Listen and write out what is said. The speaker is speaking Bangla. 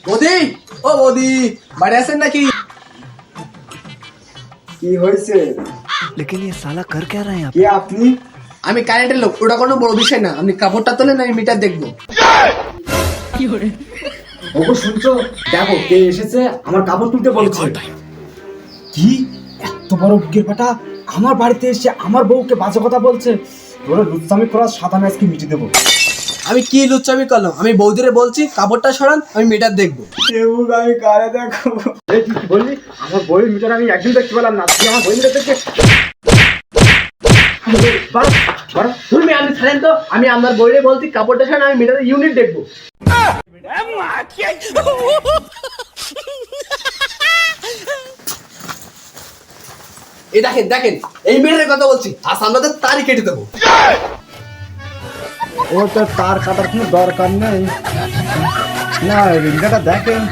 বৌদি, ও বৌদি, বাড়ি আছেন নাকি? কি হয়েছে? लेकिन ये साला कर क्या रहा है यहाँ কে আপনি? আমি কারেন্টের লোক, ওটা কোনো বড় বিষয় না। আপনি কাপড়টা তোলেন, আমি মিটার দেখবো। ওগো শুনছো? দেখো কে এসেছে, আমার কাপড় তুলতে বলছে। কি এত বড় বুকের ফাটা আমার বাড়িতে এসে আমার বউকে বাজে কথা বলছে? তোরা লুচ্চামি করার সাদা ম্যাচকে মিটিয়ে দেবো। আমি কি লুচ্চামি করলাম? আমি বৌদিরে বলছি কাপড়টা সরান, আমি মিটার দেখবো। আমি কারে দেখো? এই তুই কি বললি? আমার বউয়ের মিটার আমি একদিন দেখতে পেলাম না, তুই আমার বউয়ের মিটার দেখতে? তুমি আমি ছাড়েন তো, আমি আমার বৌদিরে বলছি কাপড়টা সরান, আমি মিটারের ইউনিট দেখবো। এই দেখেন দেখেন, এই মিটারের কথা বলছি, আজ আমরা তো তারই কেটে দেবো। ও তো তার কাটার কোনো দরকার নেই না, রিংটা দেখেন।